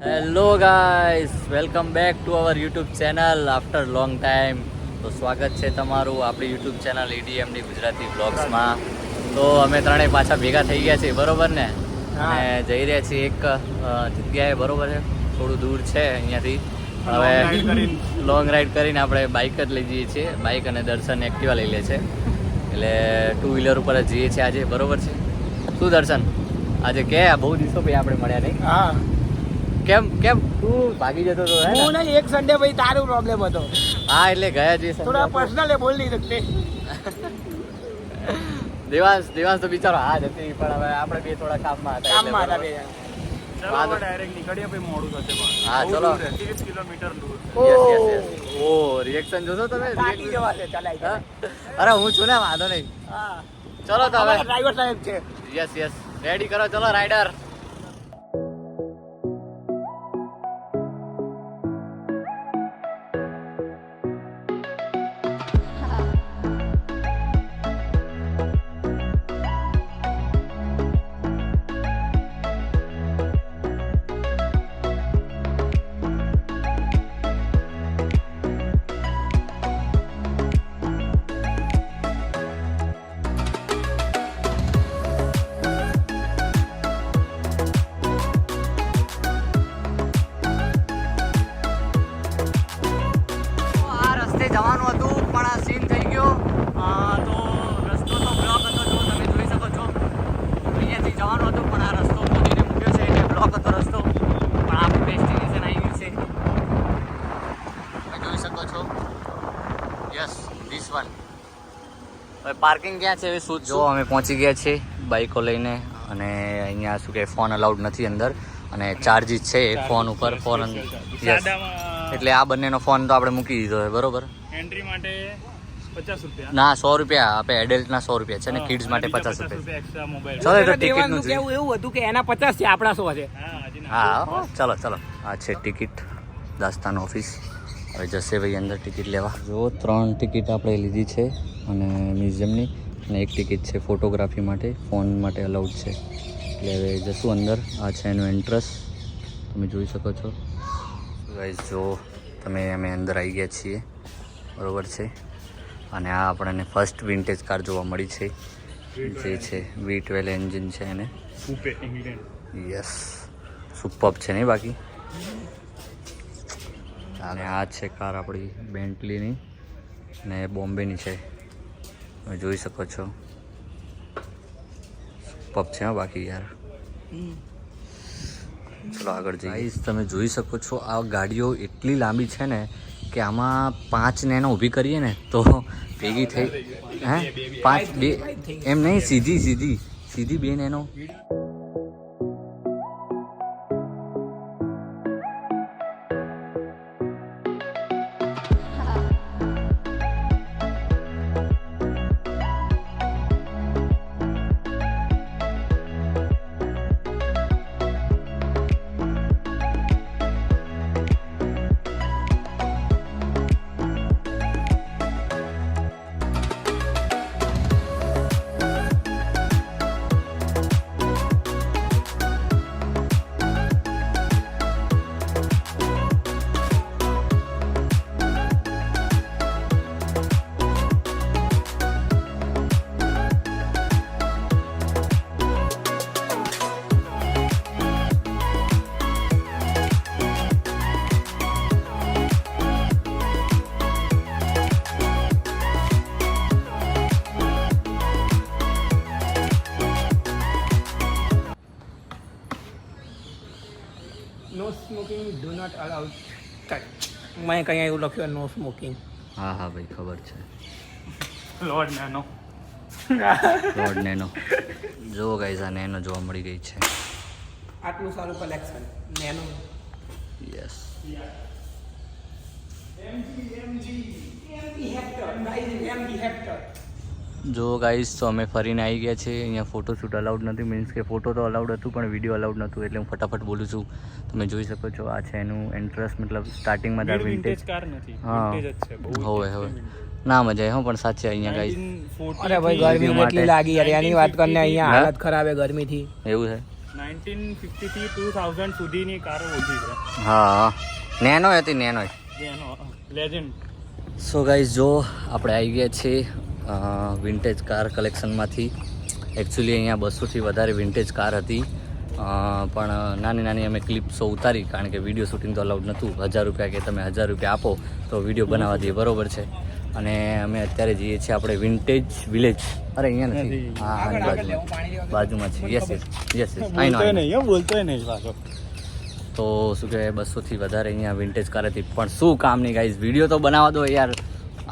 Hello guys, welcome back to our YouTube channel after long time. તો સ્વાગત છે તમારું આપણી યુટ્યુબ ચેનલ EDMD ગુજરાતી બ્લોગ્સમાં. તો અમે ત્રણેય પાછા ભેગા થઈ ગયા છીએ, બરોબર ને? અને જઈ રહ્યા છીએ એક જગ્યાએ, બરોબર છે, થોડું દૂર છે અહીંયાથી. હવે લોંગ રાઈડ કરીને આપણે બાઇક જ લઈ જઈએ છીએ. બાઇક અને દર્શન એક્ટિવા લઈ લે છે, એટલે 2 વ્હીલર ઉપર જ જઈએ છીએ આજે, બરોબર છે? શું દર્શન, આજે કે બહુ દિવસો પછી આપણે મળ્યા નહીં? હા, કેમ કેમ તું ભાગી જતો હતો? હું નહીં, એક સન્ડે ભાઈ તારો પ્રોબ્લેમ હતો. હા, એટલે ગયા જે થોડા પર્સનલ બોલ નહીં શકતે. દેવાંશ તો બિચારો હા જ હતી, પણ હવે આપણે બે થોડા કામમાં હતા. કામમાં હતા બે. ડાયરેક્ટ નીકળ્યા પછી મોડું થશે પણ. હા, ચલો. 30 કિલોમીટર દૂર. ઓ રિએક્શન જોશો તમે? થાકી જવા છે, ચલાઈ હા? અરે હું છું ને, વાંધો નહીં. હા, ચલો તો હવે ડ્રાઈવર સાહેબ છે. યસ રેડી કરો, ચલો રાઈડર. જવાનું હતું પણ આ સીન થઈ ગયો. તો રસ્તો તો બ્લોક હતો, જો તમે જોઈ શકો છો. અહીંયાથી જવાનું હતું પણ આ રસ્તો ખોદીને મૂક્યો છે, એટલે બ્લોક હતો રસ્તો. પણ આપણું ડેસ્ટિનેશન આવી ગયું છે, તમે જોઈ શકો છો. Yes, this one. હવે પાર્કિંગ ક્યાં છે એ શું જો અમે પહોંચી ગયા છીએ બાઈકો લઈને. અને અહીંયા શું કહે, ફોન અલાઉડ નથી અંદર, અને ચાર્જીસ છે એક ફોન ઉપર. ફોન યસ, એટલે આ બંનેનો ફોન તો આપણે મૂકી દીધો છે, બરોબર? એન્ટ્રી માટે 50 રૂપિયા. ના, 100 રૂપિયા આપે. એડલ્ટના 100 રૂપિયા છે ને કિડ્સ માટે 50 રૂપિયા. Extra mobile. ચલો, એ તો ટિકિટનું છે. કેવું એવું હતું કે એના 50 છે, આપણા 100 છે. હા, ચલો આ છે ટિકિટ, દાસ્તાન ઓફિસ. હવે જશે ભાઈ અંદર ટિકિટ લેવા. જો 3 ટિકિટ આપણે લીધી છે, અને મ્યુઝિયમની, અને એક ટિકિટ છે ફોટોગ્રાફી માટે, ફોન માટે અલાઉડ છે. એટલે હવે જશું અંદર. આ છે એનું એન્ટ્રન્સ, તમે જોઈ શકો છો. ગાઈઝ જો તમે, અમે અંદર આવી ગયા છીએ, બરોબર છે. અને આ આપણને ફર્સ્ટ વિન્ટેજ કાર જોવા મળી છે, જે છે V12 એન્જિન છે એને. કૂપે ઇંગ્લેન્ડ. યસ, સુપર્બ છે નહીં બાકી. અને આ છે કાર આપણી બેન્ટલીની, અને બોમ્બેની છે, તમે જોઈ શકો છો. સુપર્બ છે બાકી યાર. ચલો આગળ જઈએ. તમે જોઈ શકો છો, આ ગાડીઓ એટલી લાંબી છે ને કે આમાં 5 નેનો ઊભી કરીએ ને તો ભેગી થઈ. હે 5 2 એમ નહીં, સીધી 2 નેનો. No smoking, do not allowed touch. મેં કઈ એવું લખ્યું, નો સ્મોકિંગ. હા ભાઈ, ખબર છે. લોર્ડ નાનો. Road nano. જો ગાઈઝ, આ નેનો જોવા મળી ગઈ છે. આટલું સારું કલેક્શન નેનો. યસ, જો ગાઈઝ, તો અમે ફરીને આવી ગયા છીએ. અહીંયા ફોટોશૂટ અલાઉડ નથી, મીન્સ કે ફોટો તો અલાઉડ હતું પણ વિડીયો અલાઉડ નહોતું, એટલે હું ફટાફટ બોલું છું. તમે જોઈ શકો છો, આ છે એનું એન્ટ્રન્સ, મતલબ સ્ટાર્ટિંગમાં જ વિન્ટેજ કાર નથી, હા વિન્ટેજ જ છે. બહુ હવે ના મજા આવે પણ સાચે અહીંયા ગાઈઝ. અરે ભાઈ ગરમી એટલી લાગી યાર, એની વાત કરીને અહીંયા હાલત ખરાબ હે ગરમીથી. એવું છે? 1950 થી 2000 સુધીની કારો ઓછી છે. હા નેનો હતી નેનો. એનો લેજન્ડ. સો ગાઈઝ જો આપણે આવી ગયા છીએ વિન્ટેજ કાર કલેક્શનમાંથી. એકચ્યુઅલી અહીંયા 200થી વધારે વિન્ટેજ કાર હતી, પણ નાની નાની અમે ક્લિપ્સો ઉતારી કારણ કે વિડીયો શૂટિંગ તો અલાઉડ નહોતું. 1000 રૂપિયા કે તમે 1000 રૂપિયા આપો તો વિડીયો બનાવવા દઈએ, બરોબર છે. અને અમે અત્યારે જઈએ છીએ આપણે વિન્ટેજ વિલેજ. અરે અહીંયા નથી, હા આની બાજુમાં છે. Yes yes yes yes I know. નહીં બોલતોય નહીં પાછો. તો શું કહેવાય 200થી વધારે અહીંયા વિન્ટેજ કાર હતી, પણ શું કામની ગાઈઝ, વિડીયો તો બનાવવા દો યાર.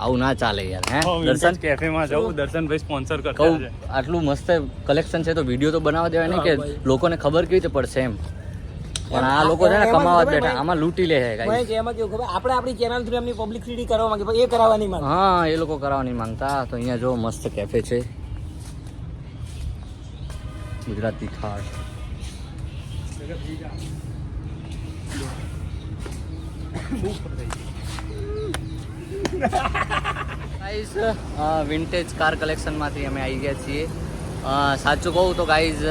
આવું ના ચાલે યાર. હે દર્શન કેફેમાં જવું, દર્શનભાઈ સ્પોન્સર કરતા કહું છે. આટલું મસ્ત કલેક્શન છે તો વિડીયો તો બનાવવા દેવાય ને, કે લોકોને ખબર કેવી રીતે પડશે એમ. પણ આ લોકો છે ને કમાવા જ બેઠા, આમાં લૂંટી લે છે ગાઈસ. એમાં કેવું ખબર, આપણે આપણી ચેનલ થ્રુ એમની પબ્લિસિટી કરવા માંગે પણ એ કરાવવાની માંગે. હા એ લોકો કરાવવા નહીં માંગતા. તો અહીંયા જો મસ્ત કેફે છે, ગુજરાતી થાળ. ગાઈઝ વિન્ટેજ કાર કલેક્શનમાંથી અમે આવી ગયા છીએ. સાચું કહું તો ગાઈઝ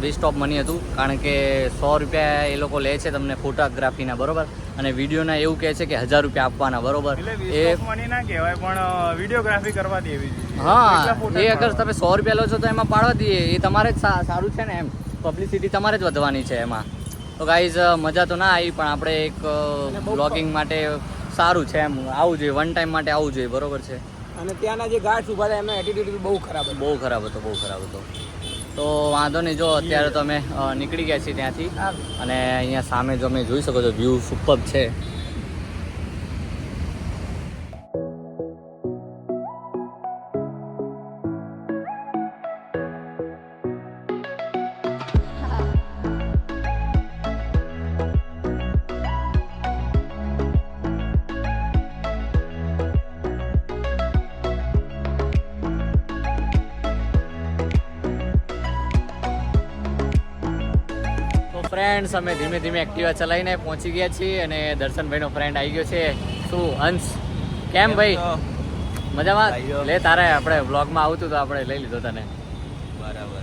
વેસ્ટ ઓફ મની હતું, કારણ કે 100 રૂપિયા એ લોકો લે છે તમને ફોટોગ્રાફીના, બરોબર, અને વિડીયોના એવું કહે છે કે 1000 રૂપિયા આપવાના, બરોબર. એ મની ના કહેવાય, પણ વિડીયોગ્રાફી કરવા દેવી જોઈએ. હા એ અગર તમે 100 રૂપિયા લો છો તો એમાં પાડવા દઈએ, એ તમારે જ સારું છે ને, એમ પબ્લિસિટી તમારે જ વધવાની છે એમાં. તો ગાઈઝ મજા તો ના આવી, પણ આપણે એક બ્લોગિંગ માટે સારું છે એમ, આવવું જોઈએ, વન ટાઈમ માટે આવવું જોઈએ, બરોબર છે. અને ત્યાંના જે ગાર્ડ્સ ઉભા હતા એમનો એટીટ્યુડ બહુ ખરાબ હતો. બહુ ખરાબ હતો, બહુ ખરાબ હતો. તો વાંધો નહીં, જો અત્યારે તો અમે નીકળી ગયા છીએ ત્યાંથી, અને અહીંયા સામે જો અમે જોઈ શકો છો વ્યૂ સુપર છે. ફ્રેન્ડ્સ અમે ધીમે ધીમે એક્ટિવા ચલાવીને પહોંચી ગયા છીએ, અને દર્શનભાઈનો ફ્રેન્ડ આવી ગયો છે. શું અંશ, કેમ ભાઈ? મજામાં? લે તારે આપણે બ્લોગમાં આવતું તો આપણે લઈ લીધો તને, બરાબર.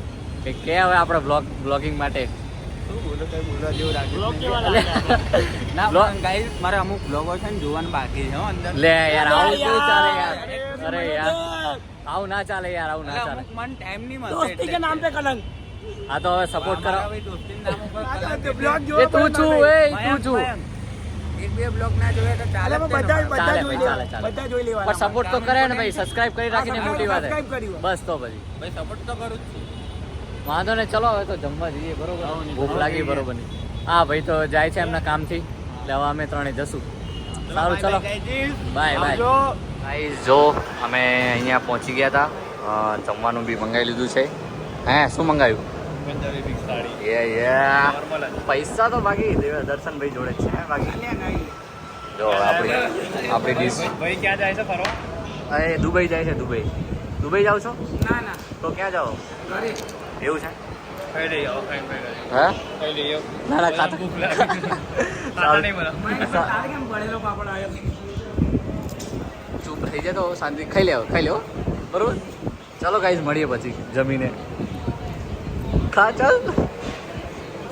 કે હવે આપણે બ્લોગિંગ માટે મારે અમુક બ્લોગો છે ને જોવાનું બાકી છે અંદર. લે યાર આવું કેવું ચાલે યાર? અરે યાર આવું ના ચાલે યાર, આવું ના ચાલે. મને ટાઈમ નહીં મળતો. દોસ્તી કે નામ पे कलंक. હા તો હવે સપોર્ટ કરો. બ્લોગ એ તું છું, એ તું છું. એક બે બ્લોગ ના જોવે તો ચાલે. બધા ચાલે જોઈ ભાઈ, ચાલે, લેવા, ચાલે. બધા જોઈ લેવા. પણ સપોર્ટ તો કરે ને ભાઈ, સબસ્ક્રાઇબ કરી રાખીને મોટી વાત સબસ્ક્રાઇબ છે. કર્યું. બસ તો પછી ભાઈ સપોર્ટ તો કરું જ છું. વાંધો ને, ચલો હવે તો જમવા જઈએ, બરોબર. ભૂખ લાગી, બરોબર ની. હા ભાઈ તો જાય છે એમના કામથી, એટલે હવે અમે ત્રણે જશું. સારું ચલો, બાય બાય. ગાઈસ જો અમે અહીંયા પહોંચી ગયા હતા, જમવાનું બી મંગાવી લીધું છે. હે શું મંગાવ્યું? પંજાબી મિક્સ થાળી. પૈસા તો બાકી દર્શનભાઈ જોડે જ છે. હે બાકી જો આપણી ડીશ. ભાઈ ક્યાં જાય છે ફરવા? એ દુબઈ જાય છે. દુબઈ જાઓ છો? ના ના તો ક્યાં જાઓ? ઘરે. એવું છે? ખાઈ લઈ આવો, ખાઈ હે ખાઈ લઈ આવો. ના ના ખાતા ભૂખ લાગી. ખાતા નહીં મને. તારે કેમ ભણેલો પાપડ આવ્યો? ચૂપ થઈ જાય તો શાંતિ ખાઈ લેવો બરોબર. ચાલો ગાઈઝ મળીએ પછી જમીને. ખા ચાલ.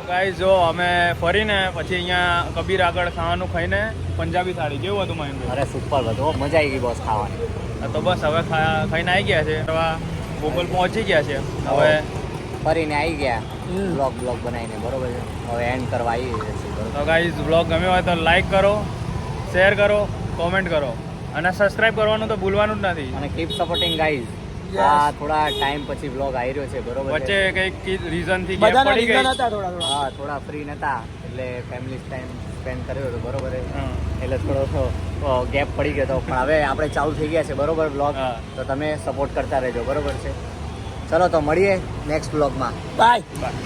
ગાઈસ જો અમે ફરીને પછી અહીંયા કબીર આગળ ખાવાનું ખાઈને પંજાબી થાળી કેવું હતું મહેન્દ્ર? અરે સુપર હતો, મજા આવી ગઈ બોસ ખાવાની. તો બસ હવે ખાઈને આવી ગયા છે, હવે ગોકુલ પહોંચી ગયા છે. હવે ફરીને આવી ગયા બ્લોગ બનાવીને, બરોબર છે. હવે એન્ડ કરવા આવી ગયા છે, બરોબર. તો ગાઈસ બ્લોગ ગમ્યો હોય તો લાઈક કરો, શેર કરો, કોમેન્ટ કરો, અને સબસ્ક્રાઇબ કરવાનું તો ભૂલવાનું જ નથી. અને કીપ સપોર્ટિંગ ગાઈઝ. આ થોડા ટાઈમ પછી બ્લોગ આવી રહ્યો છે, બરોબર વચ્ચે છે. કંઈક રીઝન થી ગેપ બધાના પડી ગઈ. રીઝન હતા થોડા. હા થોડા ફ્રી નતા, એટલે ફેમિલી ટાઈમ સ્પેન્ડ કર્યો હતો, બરોબર છે. હા. એટલે થોડો ગેપ પડી ગયો હતો, પણ હવે આપણે ચાલુ થઈ ગયા છે, બરોબર બ્લોગ. હા. તો તમે સપોર્ટ કરતા રહેજો, બરોબર છે. ચલો તો મળીએ નેક્સ્ટ બ્લોગમાં. બાય. બાય.